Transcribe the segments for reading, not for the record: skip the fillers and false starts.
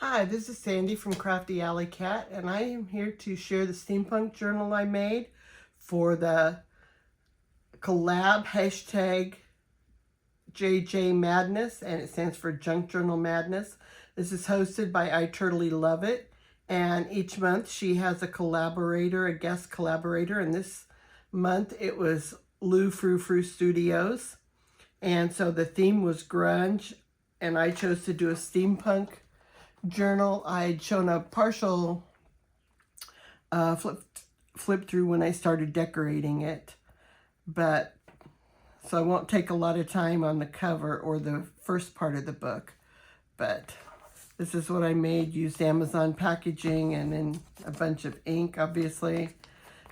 Hi, this is Sandy from Crafty Alley Cat, and I am here to share the steampunk journal I made for the collab hashtag JJ Madness, and it stands for Junk Journal Madness. This is hosted by I Totally Love It, and each month she has a collaborator, a guest collaborator, and this month it was thru Studios, and so the theme was grunge, and I chose to do a steampunk journal. I had shown a partial flip through when I started decorating it, but so I won't take a lot of time on the cover or the first part of the book. But this is what I made. Used Amazon packaging and then a bunch of ink, obviously,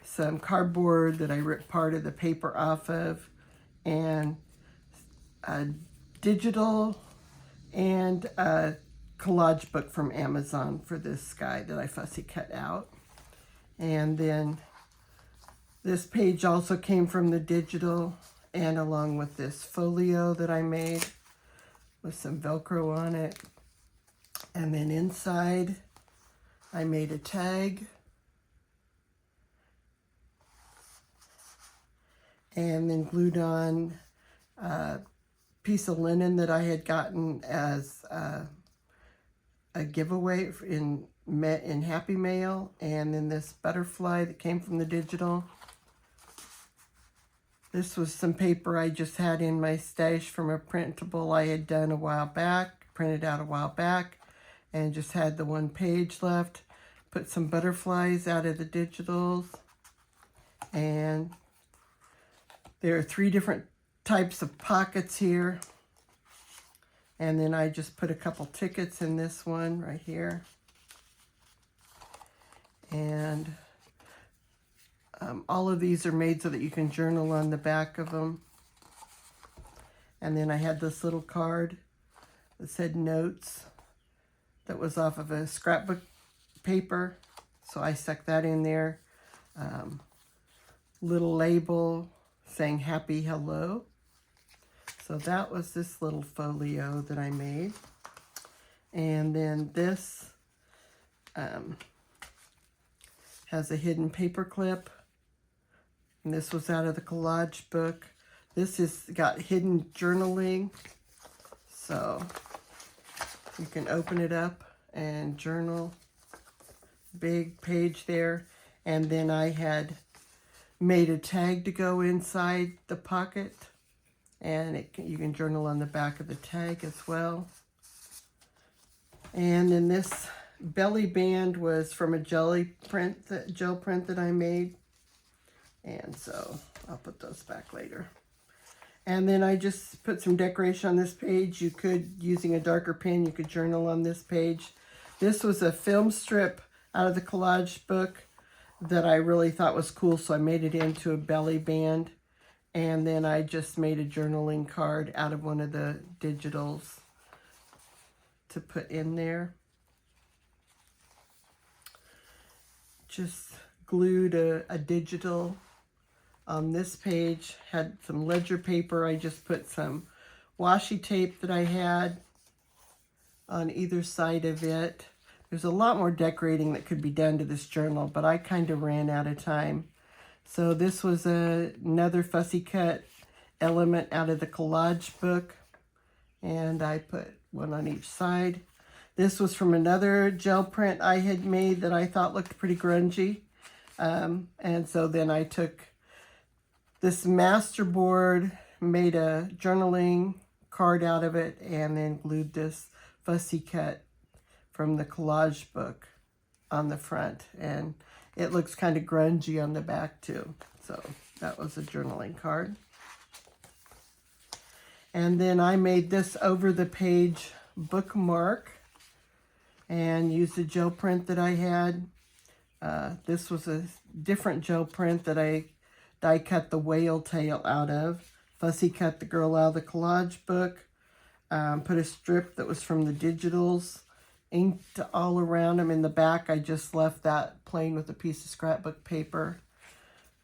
some cardboard that I ripped part of the paper off of, and a digital and a collage book from Amazon for this guy that I fussy cut out. And then this page also came from the digital, and along with this folio that I made with some Velcro on it. And then inside I made a tag, and then glued on a piece of linen that I had gotten as a giveaway in Happy Mail, and then this butterfly that came from the digital. This was some paper I just had in my stash from a printable I had done a while back, printed out a while back, and just had the one page left. Put some butterflies out of the digitals, and there are 3 different types of pockets here. And then I just put a couple tickets in this one right here. And all of these are made so that you can journal on the back of them. And then I had this little card that said notes that was off of a scrapbook paper. So I stuck that in there. Little label saying happy hello. So that was this little folio that I made. And then this has a hidden paper clip. And this was out of the collage book. This has got hidden journaling. So you can open it up and journal. Big page there. And then I had made a tag to go inside the pocket. And you can journal on the back of the tag as well. And then this belly band was from a gel print that I made. And so I'll put those back later. And then I just put some decoration on this page. You could, using a darker pen, you could journal on this page. This was a film strip out of the collage book that I really thought was cool, so I made it into a belly band. And then I just made a journaling card out of one of the digitals to put in there. Just glued a digital on this page. Had some ledger paper. I just put some washi tape that I had on either side of it. There's a lot more decorating that could be done to this journal, but I kind of ran out of time. So this was another fussy cut element out of the collage book, and I put one on each side. This was from another gel print I had made that I thought looked pretty grungy, and so then I took this masterboard, made a journaling card out of it, and then glued this fussy cut from the collage book on the front, and it looks kind of grungy on the back too. So that was a journaling card. And then I made this over the page bookmark and used a gel print that I had. This was a different gel print that I die cut the whale tail out of. Fussy cut the girl out of the collage book. Put a strip that was from the digitals. Inked all around them. In the back, I just left that plain with a piece of scrapbook paper.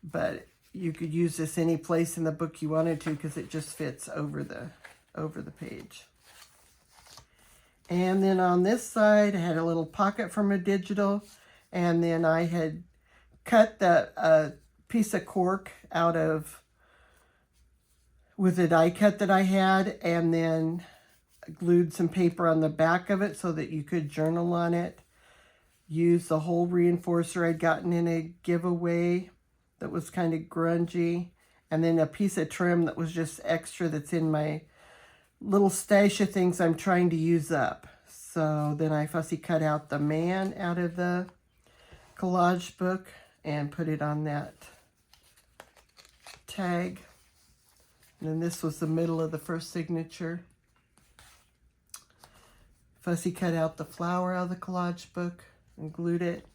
But you could use this any place in the book you wanted to, because it just fits over the page. And then on this side, I had a little pocket from a digital, and then I had cut the piece of cork out of, with a die cut that I had, and then glued some paper on the back of it so that you could journal on it. Used the whole reinforcer I'd gotten in a giveaway that was kind of grungy, and then a piece of trim that was just extra that's in my little stash of things I'm trying to use up. So then I fussy cut out the man out of the collage book and put it on that tag. And then this was the middle of the first signature. Fussy cut out the flower out of the collage book and glued it.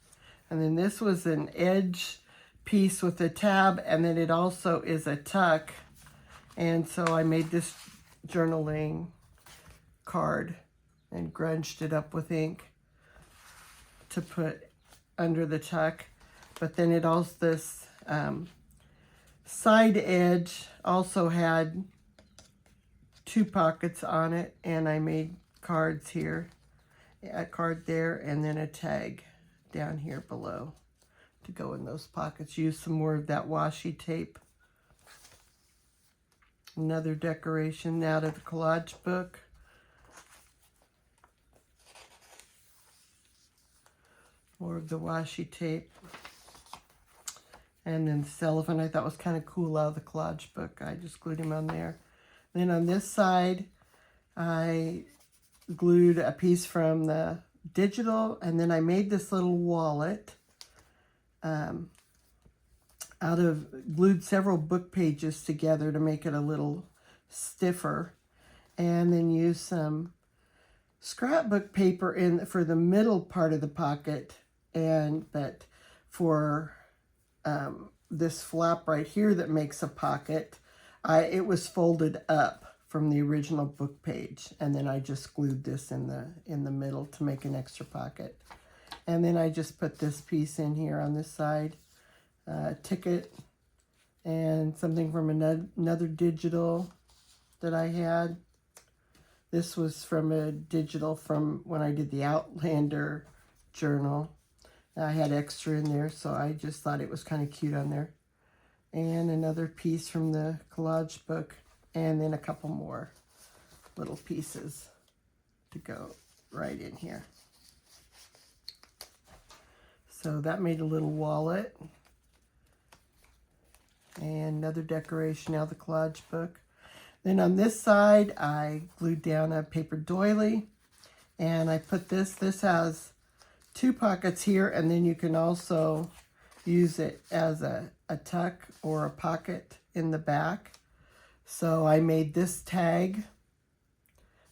And then this was an edge piece with a tab, and then it also is a tuck. And so I made this journaling card and grunged it up with ink to put under the tuck. But then it also, this side edge also had 2 pockets on it, and I made cards here, a card there, and then a tag down here below to go in those pockets. Use some more of that washi tape. Another decoration out of the collage book. More of the washi tape. And then cellophane I thought was kind of cool out of the collage book. I just glued him on there. Then on this side, I glued a piece from the digital, and then I made this little wallet glued several book pages together to make it a little stiffer, and then used some scrapbook paper for the middle part of the pocket, but for this flap right here that makes a pocket, it was folded up from the original book page, and then I just glued this in the middle to make an extra pocket. And then I just put this piece in here on this side, ticket, and something from another digital that I had. This was from a digital from when I did the Outlander journal. I had extra in there, so I just thought it was kind of cute on there. And another piece from the collage book, and then a couple more little pieces to go right in here. So that made a little wallet. And another decoration out of the collage book. Then on this side, I glued down a paper doily, and I put this has 2 pockets here, and then you can also use it as a tuck or a pocket in the back. So I made this tag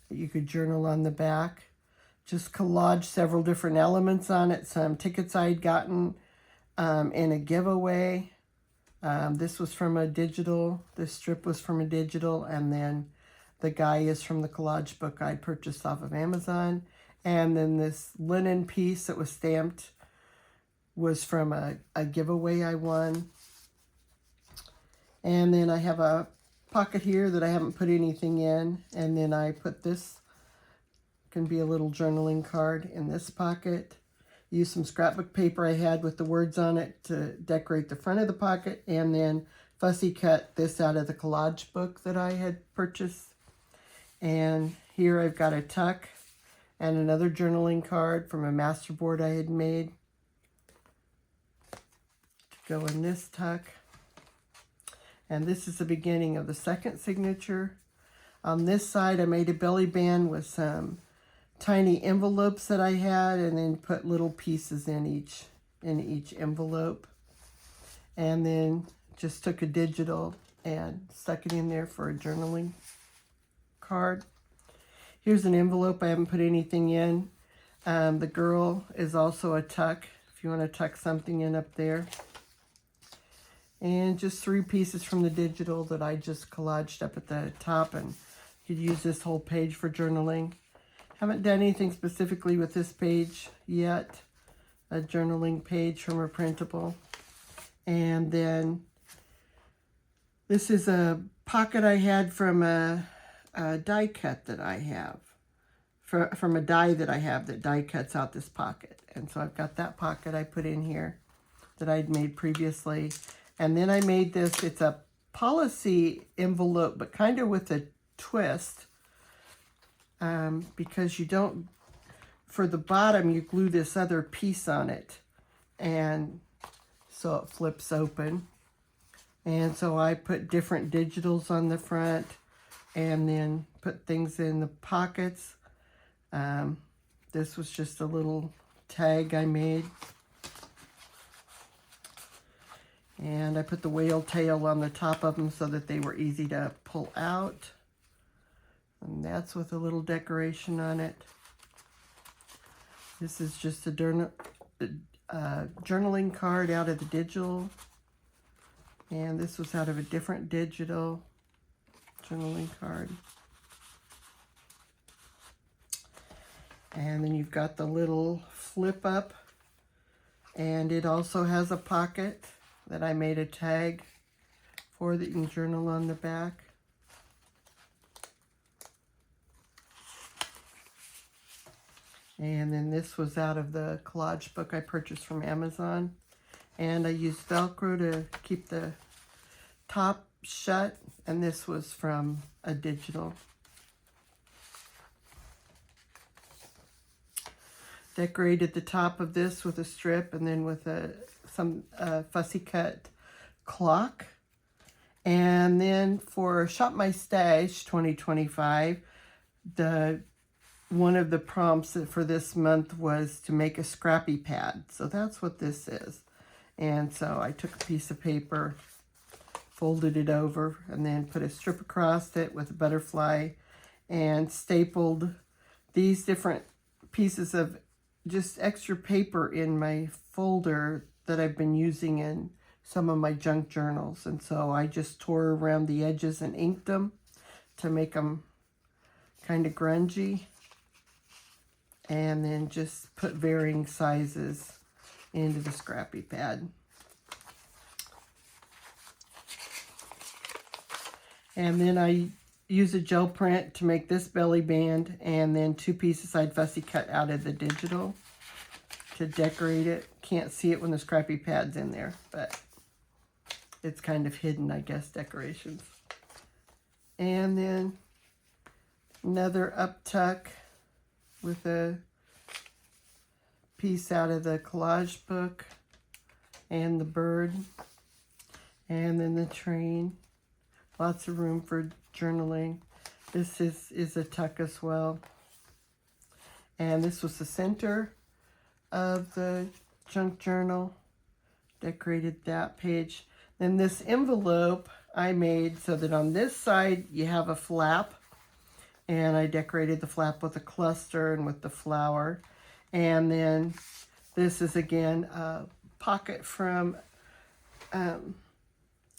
that you could journal on the back. Just collaged several different elements on it. Some tickets I'd gotten in a giveaway. This was from a digital. This strip was from a digital. And then the guy is from the collage book I purchased off of Amazon. And then this linen piece that was stamped was from a giveaway I won. And then I have a pocket here that I haven't put anything in. And then I put this, can be a little journaling card in this pocket. Use some scrapbook paper I had with the words on it to decorate the front of the pocket, and then fussy cut this out of the collage book that I had purchased. And here I've got a tuck and another journaling card from a masterboard I had made to go in this tuck. And this is the beginning of the second signature. On this side, I made a belly band with some tiny envelopes that I had, and then put little pieces in each envelope. And then just took a digital and stuck it in there for a journaling card. Here's an envelope I haven't put anything in. The girl is also a tuck, if you want to tuck something in up there. And just 3 pieces from the digital that I just collaged up at the top, and you could use this whole page for journaling. Haven't done anything specifically with this page yet. A journaling page from a printable. And then this is a pocket I had from a die cut that I have from a die that I have that die cuts out this pocket. And so I've got that pocket I put in here that I'd made previously. And then I made this, it's a policy envelope, but kind of with a twist, because you don't, for the bottom, you glue this other piece on it. And so it flips open. And so I put different digitals on the front and then put things in the pockets. This was just a little tag I made. And I put the whale tail on the top of them so that they were easy to pull out. And that's with a little decoration on it. This is just a journaling card out of the digital. And this was out of a different digital journaling card. And then you've got the little flip up. And it also has a pocket that I made a tag for that you can journal on the back. And then this was out of the collage book I purchased from Amazon. And I used Velcro to keep the top shut. And this was from a digital. Decorated the top of this with a strip and then with some fussy cut clock. And then for Shop My Stash 2025, one of the prompts for this month was to make a scrappy pad. So that's what this is. And so I took a piece of paper, folded it over, and then put a strip across it with a butterfly and stapled these different pieces of just extra paper in my folder that I've been using in some of my junk journals. And so I just tore around the edges and inked them to make them kind of grungy. And then just put varying sizes into the scrappy pad. And then I use a gel print to make this belly band, and then 2 pieces I'd fussy cut out of the digital to decorate it. Can't see it when the scrappy pad's in there, but it's kind of hidden, I guess, decorations. And then another up tuck with a piece out of the collage book and the bird, and then the train. Lots of room for journaling. This is a tuck as well. And this was the center of the junk journal. Decorated that page. Then this envelope I made so that on this side you have a flap. And I decorated the flap with a cluster and with the flower. And then this is again a pocket from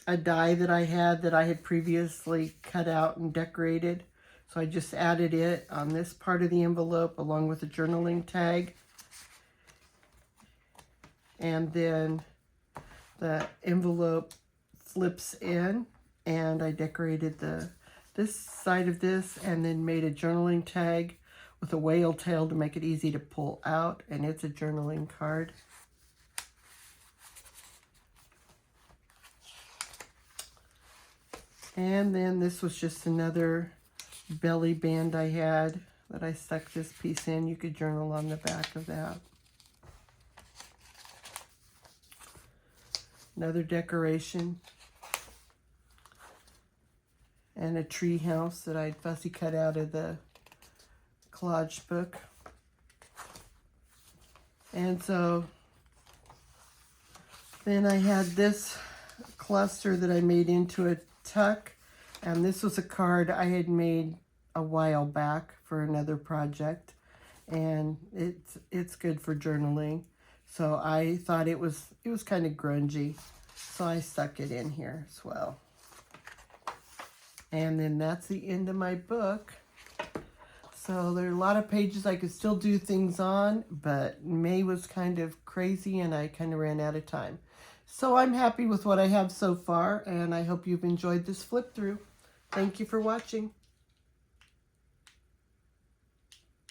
a die that I had previously cut out and decorated. So I just added it on this part of the envelope along with the journaling tag. And then the envelope flips in, and I decorated this side of this and then made a journaling tag with a whale tail to make it easy to pull out, and it's a journaling card. And then this was just another belly band I had that I stuck this piece in. You could journal on the back of that. Another decoration. And a tree house that I'd fussy cut out of the collage book. And so then I had this cluster that I made into a tuck, and this was a card I had made a while back for another project, and it's good for journaling. So I thought it was kind of grungy, so I stuck it in here as well. And then that's the end of my book. So there are a lot of pages I could still do things on, but May was kind of crazy and I kind of ran out of time. So I'm happy with what I have so far, and I hope you've enjoyed this flip through. Thank you for watching.